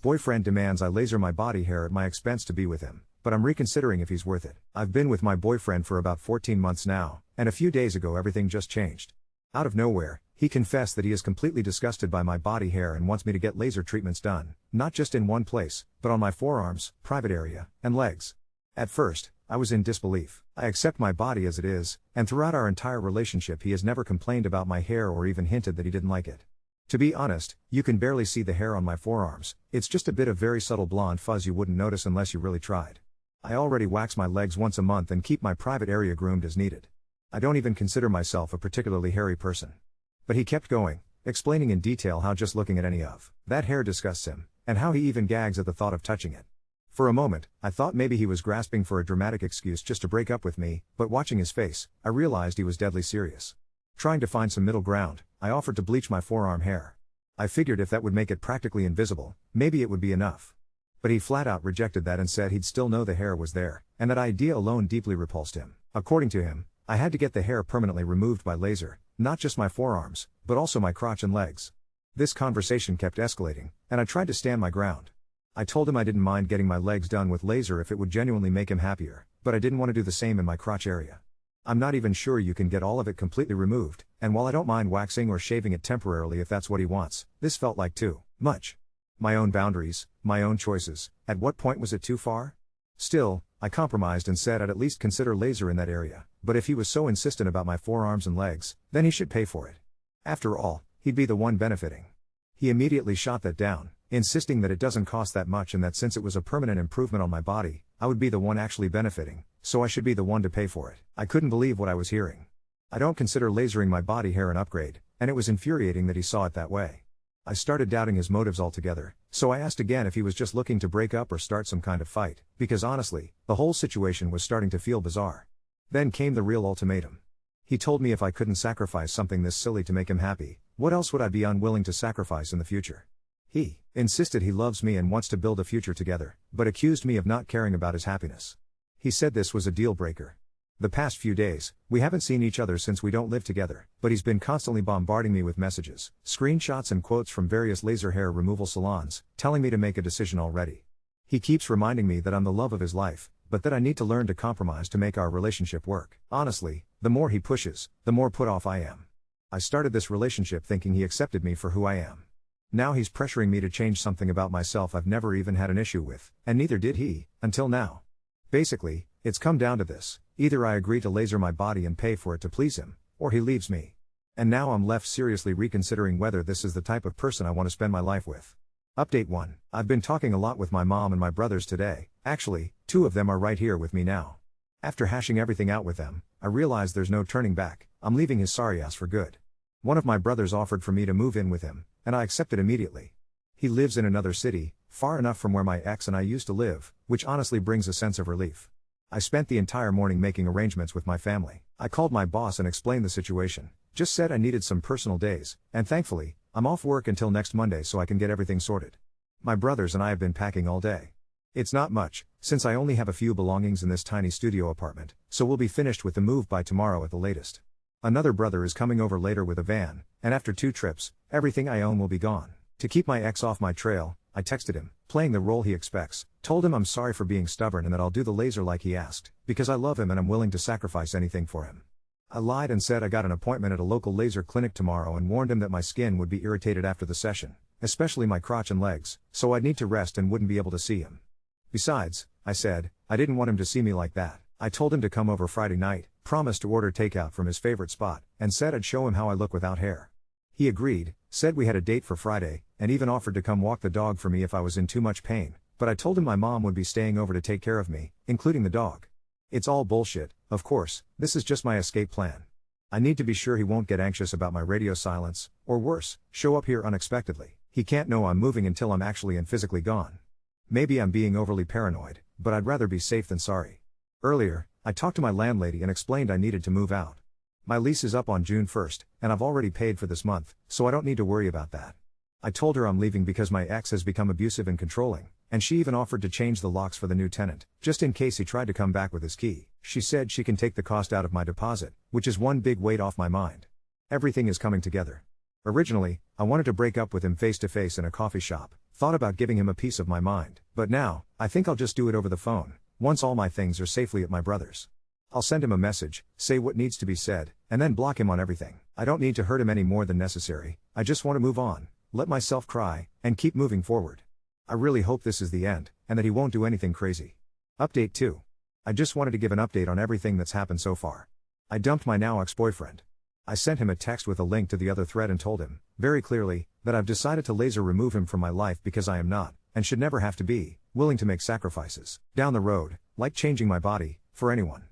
Boyfriend demands I laser my body hair at my expense to be with him, but I'm reconsidering if he's worth it. I've been with my boyfriend for about 14 months now, and a few days ago everything just changed. Out of nowhere, he confessed that he is completely disgusted by my body hair and wants me to get laser treatments done, not just in one place, but on my forearms, private area, and legs. At first, I was in disbelief. I accept my body as it is, and throughout our entire relationship he has never complained about my hair or even hinted that he didn't like it. To be honest, you can barely see the hair on my forearms, it's just a bit of very subtle blonde fuzz you wouldn't notice unless you really tried. I already wax my legs once a month and keep my private area groomed as needed. I don't even consider myself a particularly hairy person. But he kept going, explaining in detail how just looking at any of that hair disgusts him, and how he even gags at the thought of touching it. For a moment, I thought maybe he was grasping for a dramatic excuse just to break up with me, but watching his face, I realized he was deadly serious. Trying to find some middle ground, I offered to bleach my forearm hair. I figured if that would make it practically invisible, maybe it would be enough. But he flat out rejected that and said he'd still know the hair was there, and that idea alone deeply repulsed him. According to him, I had to get the hair permanently removed by laser, not just my forearms, but also my crotch and legs. This conversation kept escalating, and I tried to stand my ground. I told him I didn't mind getting my legs done with laser if it would genuinely make him happier, but I didn't want to do the same in my crotch area. I'm not even sure you can get all of it completely removed, and while I don't mind waxing or shaving it temporarily if that's what he wants, this felt like too much. My own boundaries, my own choices, at what point was it too far? Still, I compromised and said I'd at least consider laser in that area, but if he was so insistent about my forearms and legs, then he should pay for it. After all, he'd be the one benefiting. He immediately shot that down, insisting that it doesn't cost that much and that since it was a permanent improvement on my body, I would be the one actually benefiting, so I should be the one to pay for it. I couldn't believe what I was hearing. I don't consider lasering my body hair an upgrade, and it was infuriating that he saw it that way. I started doubting his motives altogether, so I asked again if he was just looking to break up or start some kind of fight, because honestly, the whole situation was starting to feel bizarre. Then came the real ultimatum. He told me if I couldn't sacrifice something this silly to make him happy, what else would I be unwilling to sacrifice in the future? He insisted he loves me and wants to build a future together, but accused me of not caring about his happiness. He said this was a deal breaker. The past few days, we haven't seen each other since we don't live together, but he's been constantly bombarding me with messages, screenshots and quotes from various laser hair removal salons, telling me to make a decision already. He keeps reminding me that I'm the love of his life, but that I need to learn to compromise to make our relationship work. Honestly, the more he pushes, the more put off I am. I started this relationship thinking he accepted me for who I am. Now he's pressuring me to change something about myself I've never even had an issue with, and neither did he, until now. Basically, it's come down to this: either I agree to laser my body and pay for it to please him, or he leaves me. And now I'm left seriously reconsidering whether this is the type of person I want to spend my life with. Update 1. I've been talking a lot with my mom and my brothers today. Actually, 2 of them are right here with me now. After hashing everything out with them, I realized there's no turning back. I'm leaving his sorry ass for good. One of my brothers offered for me to move in with him, and I accepted immediately. He lives in another city, far enough from where my ex and I used to live, which honestly brings a sense of relief. I spent the entire morning making arrangements with my family. I called my boss and explained the situation, just said I needed some personal days, and thankfully, I'm off work until next Monday so I can get everything sorted. My brothers and I have been packing all day. It's not much, since I only have a few belongings in this tiny studio apartment, so we'll be finished with the move by tomorrow at the latest. Another brother is coming over later with a van, and after 2 trips, everything I own will be gone. To keep my ex off my trail, I texted him, playing the role he expects, told him I'm sorry for being stubborn and that I'll do the laser like he asked, because I love him and I'm willing to sacrifice anything for him. I lied and said I got an appointment at a local laser clinic tomorrow and warned him that my skin would be irritated after the session, especially my crotch and legs, so I'd need to rest and wouldn't be able to see him. Besides, I said, I didn't want him to see me like that. I told him to come over Friday night, promised to order takeout from his favorite spot, and said I'd show him how I look without hair. He agreed, said we had a date for Friday, and even offered to come walk the dog for me if I was in too much pain, but I told him my mom would be staying over to take care of me, including the dog. It's all bullshit, of course, this is just my escape plan. I need to be sure he won't get anxious about my radio silence, or worse, show up here unexpectedly. He can't know I'm moving until I'm actually and physically gone. Maybe I'm being overly paranoid, but I'd rather be safe than sorry. Earlier, I talked to my landlady and explained I needed to move out. My lease is up on June 1st, and I've already paid for this month, so I don't need to worry about that. I told her I'm leaving because my ex has become abusive and controlling, and she even offered to change the locks for the new tenant, just in case he tried to come back with his key. She said she can take the cost out of my deposit, which is one big weight off my mind. Everything is coming together. Originally, I wanted to break up with him face to face in a coffee shop, Thought about giving him a piece of my mind, but now, I think I'll just do it over the phone, once all my things are safely at my brother's. I'll send him a message, say what needs to be said, and then block him on everything. I don't need to hurt him any more than necessary, I just want to move on, let myself cry, and keep moving forward. I really hope this is the end, and that he won't do anything crazy. Update 2. I just wanted to give an update on everything that's happened so far. I dumped my now ex-boyfriend. I sent him a text with a link to the other thread and told him, very clearly, that I've decided to laser remove him from my life because I am not, and should never have to be, willing to make sacrifices, down the road, like changing my body, for anyone.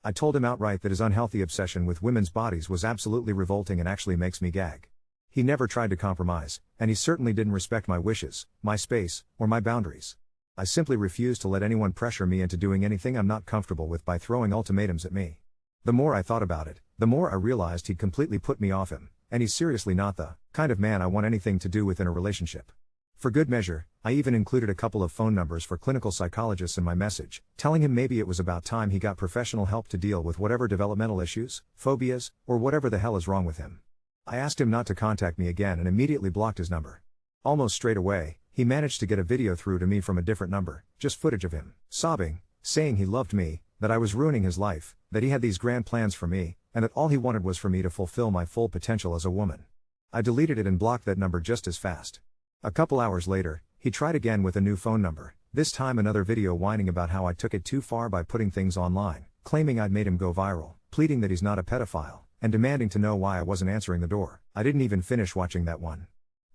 I told him outright that his unhealthy obsession with women's bodies was absolutely revolting and actually makes me gag. He never tried to compromise, and he certainly didn't respect my wishes, my space, or my boundaries. I simply refused to let anyone pressure me into doing anything I'm not comfortable with by throwing ultimatums at me. The more I thought about it, the more I realized he'd completely put me off him, and he's seriously not the kind of man I want anything to do with in a relationship. For good measure, I even included a couple of phone numbers for clinical psychologists in my message, telling him maybe it was about time he got professional help to deal with whatever developmental issues, phobias, or whatever the hell is wrong with him. I asked him not to contact me again and immediately blocked his number. Almost straight away, he managed to get a video through to me from a different number, just footage of him, sobbing, saying he loved me, that I was ruining his life, that he had these grand plans for me, and that all he wanted was for me to fulfill my full potential as a woman. I deleted it and blocked that number just as fast. A couple hours later, he tried again with a new phone number, this time another video whining about how I took it too far by putting things online, claiming I'd made him go viral, pleading that he's not a pedophile, and demanding to know why I wasn't answering the door. I didn't even finish watching that one.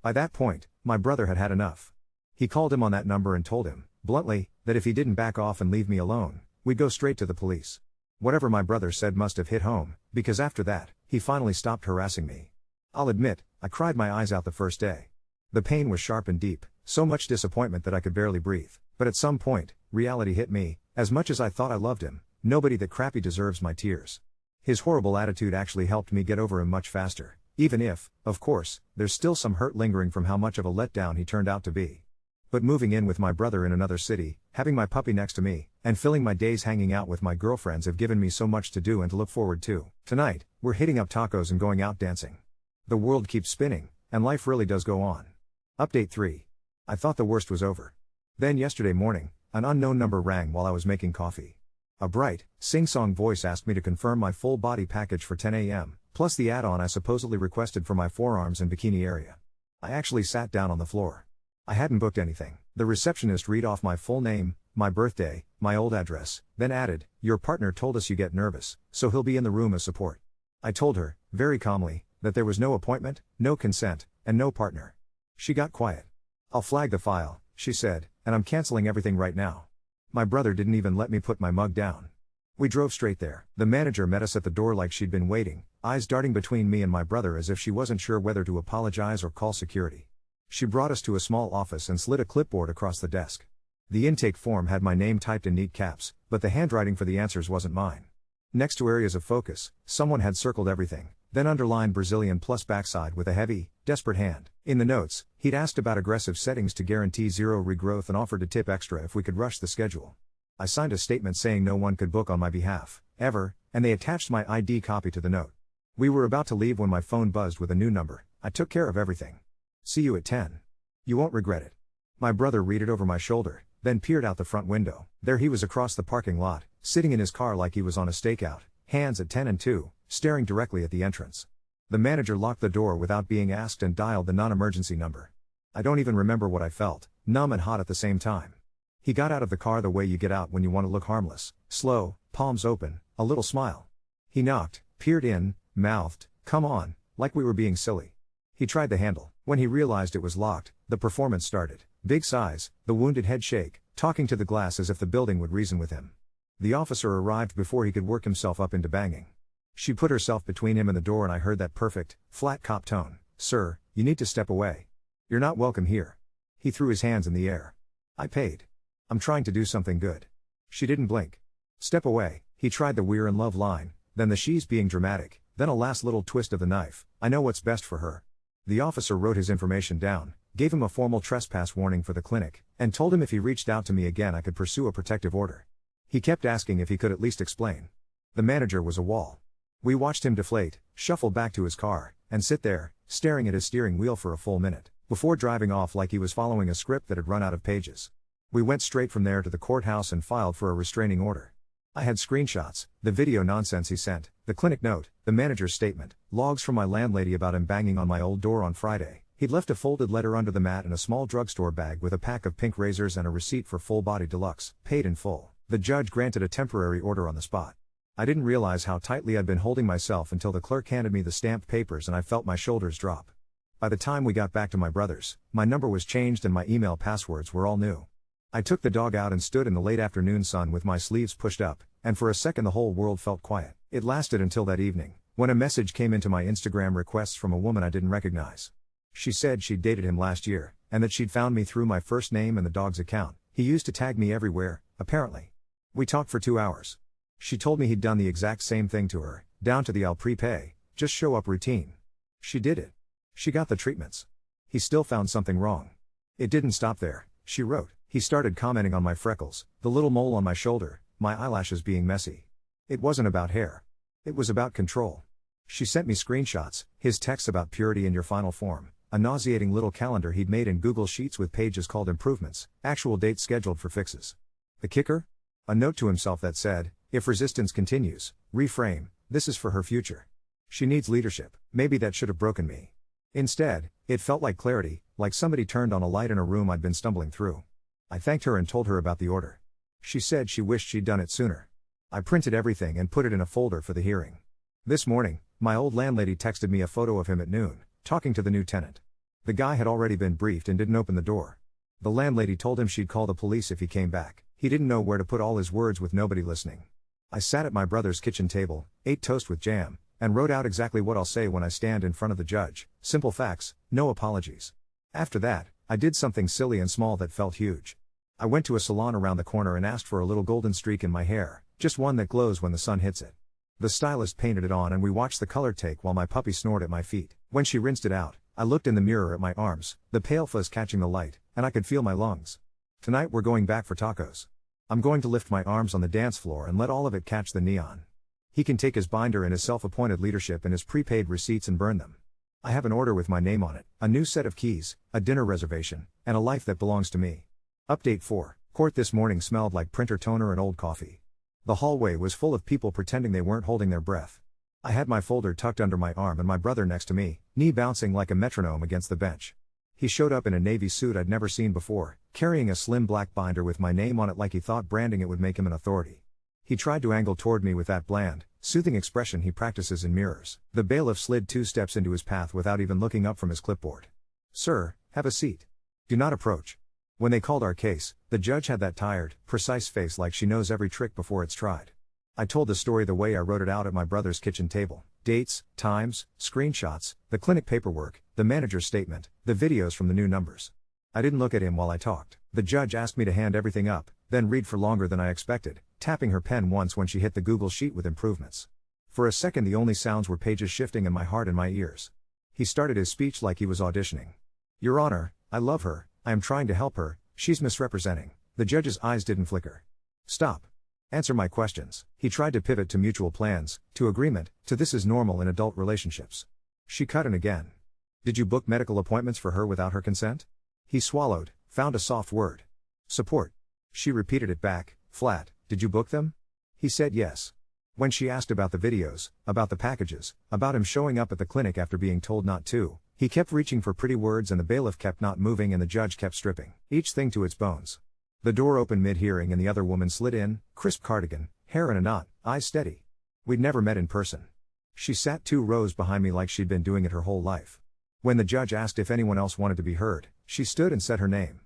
By that point, my brother had had enough. He called him on that number and told him, bluntly, that if he didn't back off and leave me alone, we'd go straight to the police. Whatever my brother said must have hit home, because after that, he finally stopped harassing me. I'll admit, I cried my eyes out the first day. The pain was sharp and deep, so much disappointment that I could barely breathe, but at some point, reality hit me. As much as I thought I loved him, nobody that crappy deserves my tears. His horrible attitude actually helped me get over him much faster, even if, of course, there's still some hurt lingering from how much of a letdown he turned out to be. But moving in with my brother in another city, having my puppy next to me, and filling my days hanging out with my girlfriends have given me so much to do and to look forward to. Tonight, we're hitting up tacos and going out dancing. The world keeps spinning, and life really does go on. Update 3. I thought the worst was over. Then yesterday morning, an unknown number rang while I was making coffee. A bright, sing-song voice asked me to confirm my full body package for 10 a.m., plus the add-on I supposedly requested for my forearms and bikini area. I actually sat down on the floor. I hadn't booked anything. The receptionist read off my full name, my birthday, my old address, then added, "Your partner told us you get nervous, so he'll be in the room as support." I told her, very calmly, that there was no appointment, no consent, and no partner. She got quiet. "I'll flag the file," she said, "and I'm canceling everything right now." My brother didn't even let me put my mug down. We drove straight there. The manager met us at the door like she'd been waiting, eyes darting between me and my brother as if she wasn't sure whether to apologize or call security. She brought us to a small office and slid a clipboard across the desk. The intake form had my name typed in neat caps, but the handwriting for the answers wasn't mine. Next to areas of focus, someone had circled everything, then underlined Brazilian plus backside with a heavy, desperate hand. In the notes, he'd asked about aggressive settings to guarantee zero regrowth and offered to tip extra if we could rush the schedule. I signed a statement saying no one could book on my behalf, ever, and they attached my ID copy to the note. We were about to leave when my phone buzzed with a new number. I took care of everything. "See you at 10. You won't regret it." My brother read it over my shoulder, then peered out the front window. There he was across the parking lot, sitting in his car like he was on a stakeout, hands at 10 and 2, staring directly at the entrance. The manager locked the door without being asked and dialed the non-emergency number. I don't even remember what I felt, numb and hot at the same time. He got out of the car the way you get out when you want to look harmless, slow, palms open, a little smile. He knocked, peered in, mouthed, "Come on," like we were being silly. He tried the handle. When he realized it was locked, the performance started. Big sighs, the wounded head shake, talking to the glass as if the building would reason with him. The officer arrived before he could work himself up into banging. She put herself between him and the door and I heard that perfect, flat cop tone. "Sir, you need to step away. You're not welcome here." He threw his hands in the air. "I paid. I'm trying to do something good." She didn't blink. "Step away." He tried the "we're in love" line, then the "she's being dramatic," then a last little twist of the knife. "I know what's best for her." The officer wrote his information down, gave him a formal trespass warning for the clinic, and told him if he reached out to me again I could pursue a protective order. He kept asking if he could at least explain. The manager was a wall. We watched him deflate, shuffle back to his car, and sit there, staring at his steering wheel for a full minute. before driving off like he was following a script that had run out of pages. We went straight from there to the courthouse and filed for a restraining order. I had screenshots, the video nonsense he sent, the clinic note, the manager's statement, logs from my landlady about him banging on my old door on Friday. He'd left a folded letter under the mat in a small drugstore bag with a pack of pink razors and a receipt for full body deluxe, paid in full. The judge granted a temporary order on the spot. I didn't realize how tightly I'd been holding myself until the clerk handed me the stamped papers and I felt my shoulders drop. By the time we got back to my brother's, my number was changed and my email passwords were all new. I took the dog out and stood in the late afternoon sun with my sleeves pushed up, and for a second the whole world felt quiet. It lasted until that evening, when a message came into my Instagram requests from a woman I didn't recognize. She said she'd dated him last year, and that she'd found me through my first name and the dog's account. He used to tag me everywhere, apparently. We talked for 2 hours. She told me he'd done the exact same thing to her, down to the I'll prepay, just show up routine. She did it. She got the treatments. He still found something wrong. It didn't stop there, she wrote. He started commenting on my freckles, the little mole on my shoulder, my eyelashes being messy. It wasn't about hair. It was about control. She sent me screenshots, his texts about purity in your final form, a nauseating little calendar he'd made in Google Sheets with pages called improvements, actual dates scheduled for fixes. The kicker? A note to himself that said, if resistance continues, reframe, this is for her future. She needs leadership. Maybe that should have broken me. Instead, it felt like clarity, like somebody turned on a light in a room I'd been stumbling through. I thanked her and told her about the order. She said she wished she'd done it sooner. I printed everything and put it in a folder for the hearing. This morning, my old landlady texted me a photo of him at noon, talking to the new tenant. The guy had already been briefed and didn't open the door. The landlady told him she'd call the police if he came back. He didn't know where to put all his words with nobody listening. I sat at my brother's kitchen table, ate toast with jam, and wrote out exactly what I'll say when I stand in front of the judge. Simple facts, no apologies. After that, I did something silly and small that felt huge. I went to a salon around the corner and asked for a little golden streak in my hair, just one that glows when the sun hits it. The stylist painted it on and we watched the color take while my puppy snored at my feet. When she rinsed it out, I looked in the mirror at my arms, the pale fuzz catching the light, and I could feel my lungs. Tonight we're going back for tacos. I'm going to lift my arms on the dance floor and let all of it catch the neon. He can take his binder and his self-appointed leadership and his prepaid receipts and burn them. I have an order with my name on it, a new set of keys, a dinner reservation, and a life that belongs to me. Update 4. Court this morning smelled like printer toner and old coffee. The hallway was full of people pretending they weren't holding their breath. I had my folder tucked under my arm and my brother next to me, knee bouncing like a metronome against the bench. He showed up in a navy suit I'd never seen before, carrying a slim black binder with my name on it like he thought branding it would make him an authority. He tried to angle toward me with that bland, soothing expression he practices in mirrors. The bailiff slid 2 steps into his path without even looking up from his clipboard. Sir, have a seat. Do not approach. When they called our case, the judge had that tired, precise face like she knows every trick before it's tried. I told the story the way I wrote it out at my brother's kitchen table. Dates, times, screenshots, the clinic paperwork, the manager's statement, the videos from the new numbers. I didn't look at him while I talked. The judge asked me to hand everything up, then read for longer than I expected, tapping her pen once when she hit the Google Sheet with improvements. For a second the only sounds were pages shifting and my heart in my ears. He started his speech like he was auditioning. Your Honor, I love her, I am trying to help her, she's misrepresenting. The judge's eyes didn't flicker. Stop. Answer my questions. He tried to pivot to mutual plans, to agreement, to this is normal in adult relationships. She cut in again. Did you book medical appointments for her without her consent? He swallowed, found a soft word. Support. She repeated it back, flat. Did you book them? He said yes. When she asked about the videos, about the packages, about him showing up at the clinic after being told not to, he kept reaching for pretty words and the bailiff kept not moving and the judge kept stripping each thing to its bones. The door opened mid-hearing and the other woman slid in, crisp cardigan, hair in a knot, eyes steady. We'd never met in person. She sat 2 rows behind me like she'd been doing it her whole life. When the judge asked if anyone else wanted to be heard, she stood and said her name.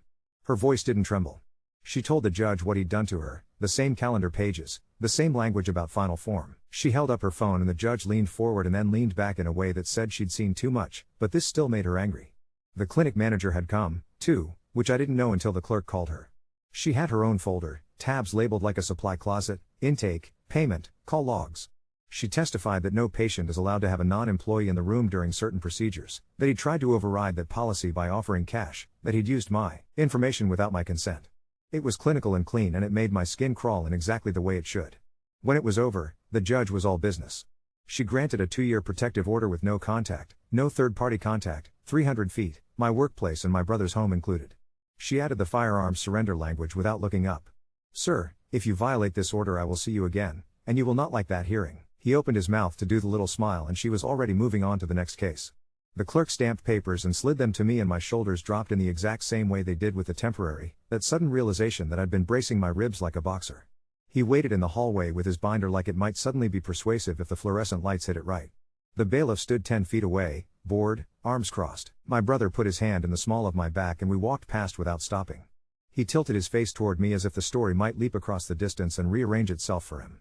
Her voice didn't tremble. She told the judge what he'd done to her, the same calendar pages, the same language about final form. She held up her phone and the judge leaned forward and then leaned back in a way that said she'd seen too much, but this still made her angry. The clinic manager had come, too, which I didn't know until the clerk called her. She had her own folder, tabs labeled like a supply closet, intake, payment, call logs. She testified that no patient is allowed to have a non-employee in the room during certain procedures, that he tried to override that policy by offering cash, that he'd used my information without my consent. It was clinical and clean and it made my skin crawl in exactly the way it should. When it was over, the judge was all business. She granted a 2-year protective order with no contact, no third-party contact, 300 feet, my workplace and my brother's home included. She added the firearms surrender language without looking up. Sir, if you violate this order I will see you again, and you will not like that hearing. He opened his mouth to do the little smile and she was already moving on to the next case. The clerk stamped papers and slid them to me and my shoulders dropped in the exact same way they did with the temporary, that sudden realization that I'd been bracing my ribs like a boxer. He waited in the hallway with his binder like it might suddenly be persuasive if the fluorescent lights hit it right. The bailiff stood 10 feet away, bored, arms crossed. My brother put his hand in the small of my back and we walked past without stopping. He tilted his face toward me as if the story might leap across the distance and rearrange itself for him.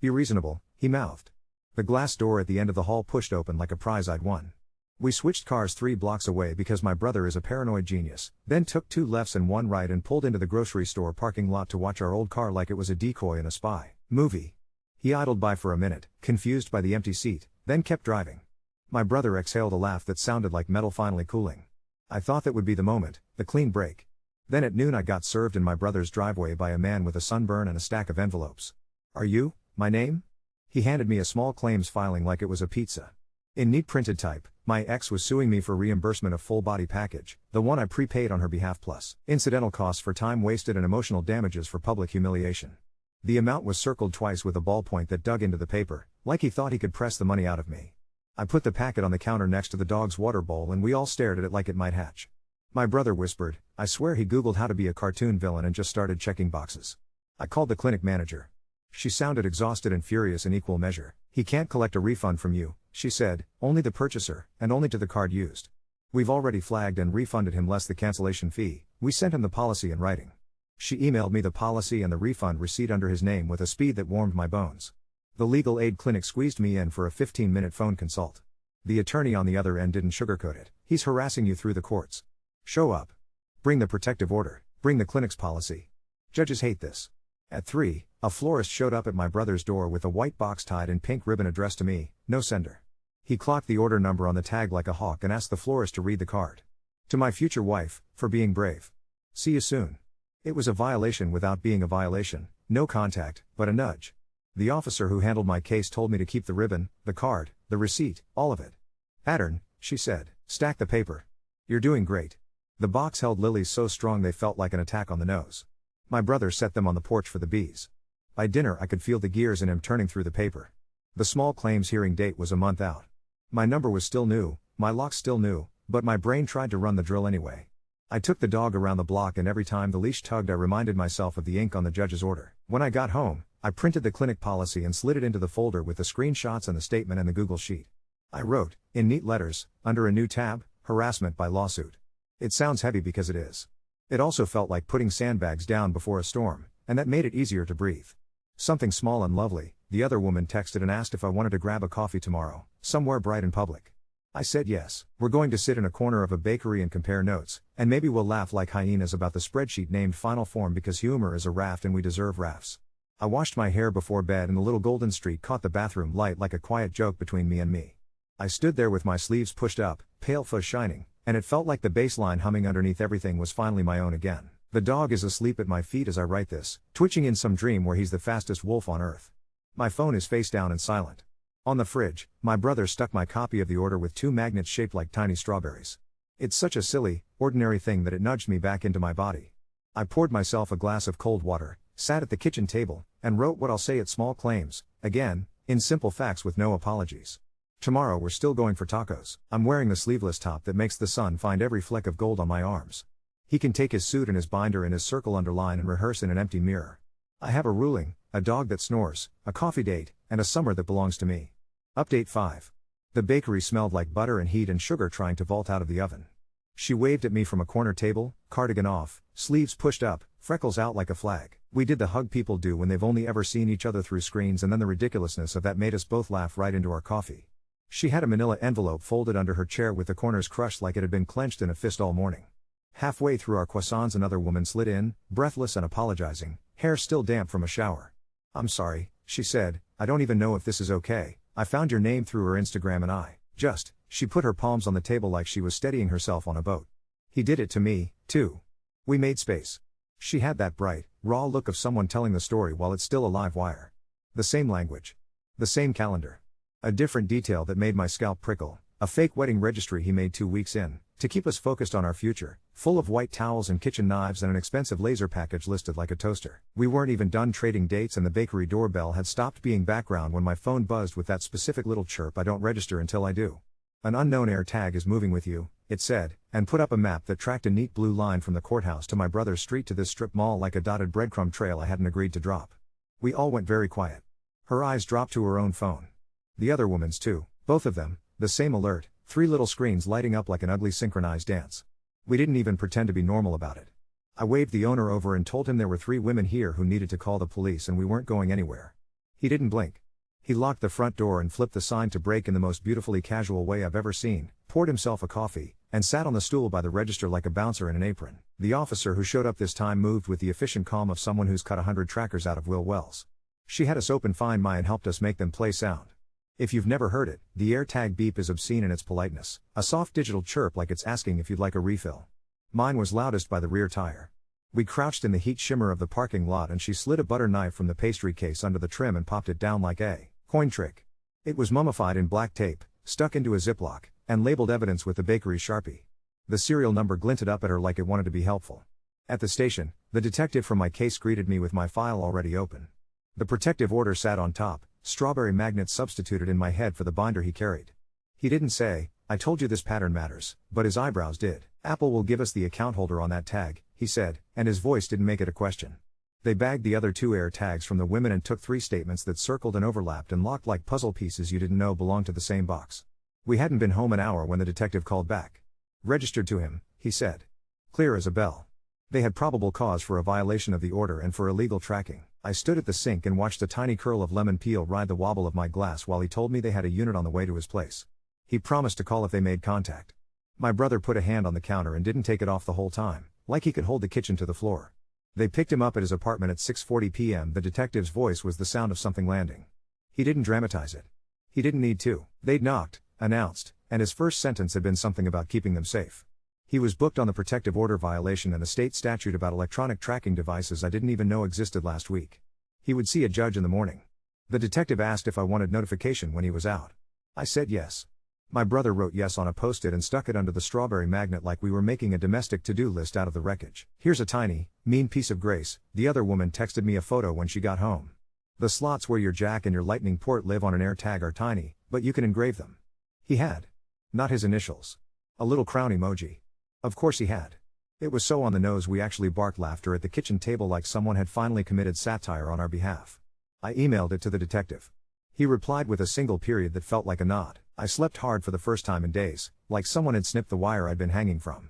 Be reasonable, he mouthed. The glass door at the end of the hall pushed open like a prize I'd won. We switched cars 3 blocks away because my brother is a paranoid genius, then took 2 lefts and 1 right and pulled into the grocery store parking lot to watch our old car like it was a decoy in a spy movie. He idled by for a minute, confused by the empty seat, then kept driving. My brother exhaled a laugh that sounded like metal finally cooling. I thought that would be the moment, the clean break. Then at noon I got served in my brother's driveway by a man with a sunburn and a stack of envelopes. Are you, my name? He handed me a small claims filing like it was a pizza. In neat printed type, my ex was suing me for reimbursement of full body package, the one I prepaid on her behalf plus incidental costs for time wasted and emotional damages for public humiliation. The amount was circled twice with a ballpoint that dug into the paper, like he thought he could press the money out of me. I put the packet on the counter next to the dog's water bowl and we all stared at it like it might hatch. My brother whispered, I swear he googled how to be a cartoon villain and just started checking boxes. I called the clinic manager. She sounded exhausted and furious in equal measure. He can't collect a refund from you, she said, only the purchaser, and only to the card used. We've already flagged and refunded him less the cancellation fee, we sent him the policy in writing. She emailed me the policy and the refund receipt under his name with a speed that warmed my bones. The legal aid clinic squeezed me in for a 15-minute phone consult. The attorney on the other end didn't sugarcoat it. He's harassing you through the courts. Show up. Bring the protective order, bring the clinic's policy. Judges hate this. At 3, a florist showed up at my brother's door with a white box tied in pink ribbon addressed to me, no sender. He clocked the order number on the tag like a hawk and asked the florist to read the card. To my future wife, for being brave. See you soon. It was a violation without being a violation, no contact, but a nudge. The officer who handled my case told me to keep the ribbon, the card, the receipt, all of it. Pattern, she said, stack the paper. You're doing great. The box held lilies so strong they felt like an attack on the nose. My brother set them on the porch for the bees. By dinner I could feel the gears in him turning through the paper. The small claims hearing date was a month out. My number was still new, my lock still new, but my brain tried to run the drill anyway. I took the dog around the block and every time the leash tugged I reminded myself of the ink on the judge's order. When I got home, I printed the clinic policy and slid it into the folder with the screenshots and the statement and the Google Sheet. I wrote, in neat letters, under a new tab, harassment by lawsuit. It sounds heavy because it is. It also felt like putting sandbags down before a storm, and that made it easier to breathe. Something small and lovely, the other woman texted and asked if I wanted to grab a coffee tomorrow, somewhere bright and public. I said yes. We're going to sit in a corner of a bakery and compare notes, and maybe we'll laugh like hyenas about the spreadsheet named Final Form because humor is a raft and we deserve rafts. I washed my hair before bed and the little golden streak caught the bathroom light like a quiet joke between me and me. I stood there with my sleeves pushed up, pale fuzz shining, and it felt like the bass line humming underneath everything was finally my own again. The dog is asleep at my feet as I write this, twitching in some dream where he's the fastest wolf on earth. My phone is face down and silent. On the fridge, my brother stuck my copy of the order with 2 magnets shaped like tiny strawberries. It's such a silly, ordinary thing that it nudged me back into my body. I poured myself a glass of cold water, sat at the kitchen table, and wrote what I'll say at small claims, again, in simple facts with no apologies. Tomorrow we're still going for tacos. I'm wearing the sleeveless top that makes the sun find every fleck of gold on my arms. He can take his suit and his binder and his circle underline and rehearse in an empty mirror. I have a ruling, a dog that snores, a coffee date, and a summer that belongs to me. Update 5. The bakery smelled like butter and heat and sugar trying to vault out of the oven. She waved at me from a corner table, cardigan off, sleeves pushed up, freckles out like a flag. We did the hug people do when they've only ever seen each other through screens, and then the ridiculousness of that made us both laugh right into our coffee. She had a manila envelope folded under her chair with the corners crushed like it had been clenched in a fist all morning. Halfway through our croissants another woman slid in, breathless and apologizing, hair still damp from a shower. I'm sorry, she said, I don't even know if this is okay. I found your name through her Instagram and she put her palms on the table like she was steadying herself on a boat. He did it to me, too. We made space. She had that bright, raw look of someone telling the story while it's still a live wire. The same language. The same calendar. A different detail that made my scalp prickle: a fake wedding registry he made 2 weeks in, to keep us focused on our future, full of white towels and kitchen knives and an expensive laser package listed like a toaster. We weren't even done trading dates and the bakery doorbell had stopped being background when my phone buzzed with that specific little chirp: "I don't register until I do. An unknown air tag is moving with you," it said, and put up a map that tracked a neat blue line from the courthouse to my brother's street to this strip mall, like a dotted breadcrumb trail I hadn't agreed to drop. We all went very quiet. Her eyes dropped to her own phone. The other woman's too, both of them, the same alert, 3 little screens lighting up like an ugly synchronized dance. We didn't even pretend to be normal about it. I waved the owner over and told him there were 3 women here who needed to call the police and we weren't going anywhere. He didn't blink. He locked the front door and flipped the sign to break in the most beautifully casual way I've ever seen, poured himself a coffee, and sat on the stool by the register like a bouncer in an apron. The officer who showed up this time moved with the efficient calm of someone who's cut 100 trackers out of Will Wells. She had us open Find My and helped us make them play sound. If you've never heard it, the AirTag beep is obscene in its politeness, a soft digital chirp like it's asking if you'd like a refill. Mine was loudest by the rear tire. We crouched in the heat shimmer of the parking lot and she slid a butter knife from the pastry case under the trim and popped it down like a coin trick. It was mummified in black tape, stuck into a Ziploc, and labeled evidence with the bakery Sharpie. The serial number glinted up at her like it wanted to be helpful. At the station, the detective from my case greeted me with my file already open. The protective order sat on top, strawberry magnets substituted in my head for the binder he carried. He didn't say, "I told you this pattern matters," but his eyebrows did. "Apple will give us the account holder on that tag," he said, and his voice didn't make it a question. They bagged the other 2 air tags from the women and took 3 statements that circled and overlapped and locked like puzzle pieces you didn't know belonged to the same box. We hadn't been home an hour when the detective called back. "Registered to him," he said. Clear as a bell. They had probable cause for a violation of the order and for illegal tracking. I stood at the sink and watched a tiny curl of lemon peel ride the wobble of my glass while he told me they had a unit on the way to his place. He promised to call if they made contact. My brother put a hand on the counter and didn't take it off the whole time, like he could hold the kitchen to the floor. They picked him up at his apartment at 6:40 p.m. The detective's voice was the sound of something landing. He didn't dramatize it. He didn't need to. They'd knocked, announced, and his first sentence had been something about keeping them safe. He was booked on the protective order violation and a state statute about electronic tracking devices I didn't even know existed last week. He would see a judge in the morning. The detective asked if I wanted notification when he was out. I said yes. My brother wrote yes on a post-it and stuck it under the strawberry magnet like we were making a domestic to-do list out of the wreckage. "Here's a tiny, mean piece of grace," the other woman texted me a photo when she got home. "The slots where your jack and your lightning port live on an air tag are tiny, but you can engrave them." He had. Not his initials. A little crown emoji. Of course he had. It was so on the nose we actually barked laughter at the kitchen table like someone had finally committed satire on our behalf. I emailed it to the detective. He replied with a single period that felt like a nod. I slept hard for the first time in days, like someone had snipped the wire I'd been hanging from.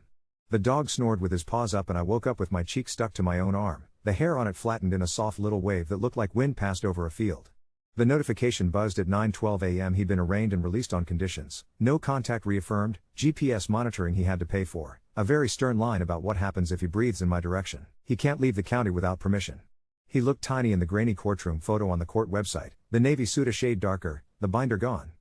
The dog snored with his paws up and I woke up with my cheek stuck to my own arm, the hair on it flattened in a soft little wave that looked like wind passed over a field. The notification buzzed at 9:12 a.m. He'd been arraigned and released on conditions. No contact reaffirmed, GPS monitoring he had to pay for, a very stern line about what happens if he breathes in my direction. He can't leave the county without permission. He looked tiny in the grainy courtroom photo on the court website, the navy suit a shade darker, the binder gone.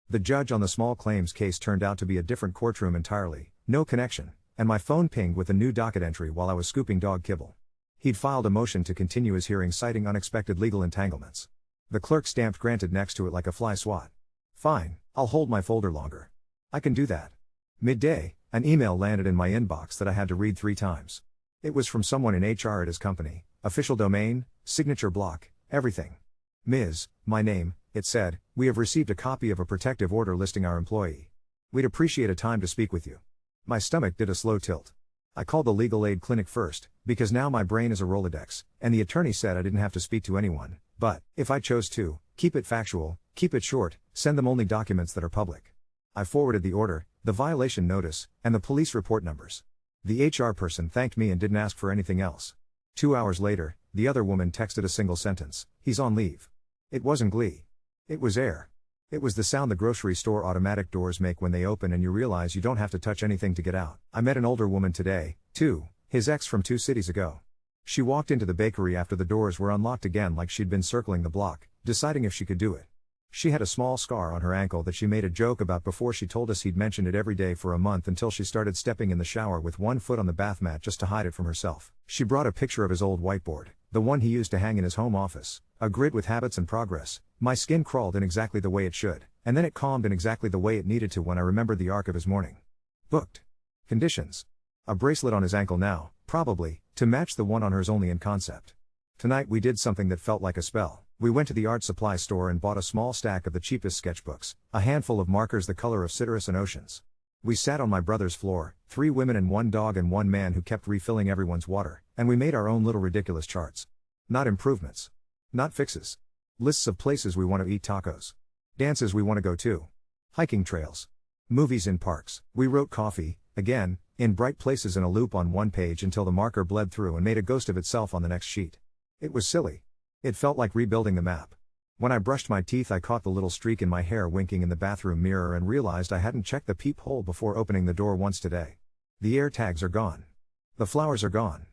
The judge on the small claims case turned out to be a different courtroom entirely, no connection, and my phone pinged with a new docket entry while I was scooping dog kibble. He'd filed a motion to continue his hearing citing unexpected legal entanglements. The clerk stamped granted next to it like a fly swat. "Fine, I'll hold my folder longer. I can do that." Midday, an email landed in my inbox that I had to read 3 times. It was from someone in HR at his company, official domain, signature block, everything. "Ms., my name," it said, "we have received a copy of a protective order listing our employee. We'd appreciate a time to speak with you." My stomach did a slow tilt. I called the legal aid clinic first, because now my brain is a Rolodex, and the attorney said I didn't have to speak to anyone, but, if I chose to, keep it factual, keep it short, send them only documents that are public. I forwarded the order, the violation notice, and the police report numbers. The HR person thanked me and didn't ask for anything else. 2 hours later, the other woman texted a single sentence: "He's on leave." It wasn't glee. It was air. It was the sound the grocery store automatic doors make when they open and you realize you don't have to touch anything to get out. I met an older woman today, too, his ex from 2 cities ago. She walked into the bakery after the doors were unlocked again like she'd been circling the block, deciding if she could do it. She had a small scar on her ankle that she made a joke about before she told us he'd mentioned it every day for a month until she started stepping in the shower with one foot on the bath mat just to hide it from herself. She brought a picture of his old whiteboard, the one he used to hang in his home office, a grid with habits and progress. My skin crawled in exactly the way it should, And then it calmed in exactly the way it needed to when I remembered the arc of his morning. Booked. Conditions. A bracelet on his ankle now, probably, to match the one on hers only in concept. Tonight we did something that felt like a spell. We went to the art supply store and bought a small stack of the cheapest sketchbooks, a handful of markers the color of citrus and oceans. We sat on my brother's floor, 3 women and 1 dog and 1 man who kept refilling everyone's water, and we made our own little ridiculous charts. Not improvements. Not fixes. Lists of places we want to eat tacos. Dances we want to go to. Hiking trails. Movies in parks. We wrote coffee, again, in bright places in a loop on one page until the marker bled through and made a ghost of itself on the next sheet. It was silly. It felt like rebuilding the map. When I brushed my teeth, I caught the little streak in my hair winking in the bathroom mirror and realized I hadn't checked the peephole before opening the door once today. The air tags are gone. The flowers are gone.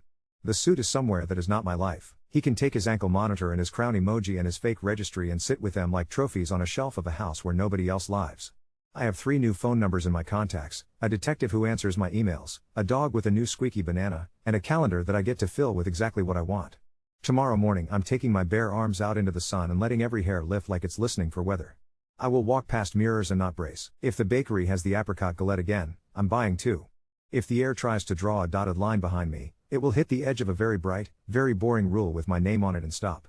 The suit is somewhere that is not my life. He can take his ankle monitor and his crown emoji and his fake registry and sit with them like trophies on a shelf of a house where nobody else lives. I have 3 new phone numbers in my contacts, a detective who answers my emails, a dog with a new squeaky banana, and a calendar that I get to fill with exactly what I want. Tomorrow morning I'm taking my bare arms out into the sun and letting every hair lift like it's listening for weather. I will walk past mirrors and not brace. If the bakery has the apricot galette again, I'm buying 2. If the air tries to draw a dotted line behind me, it will hit the edge of a very bright, very boring rule with my name on it and stop.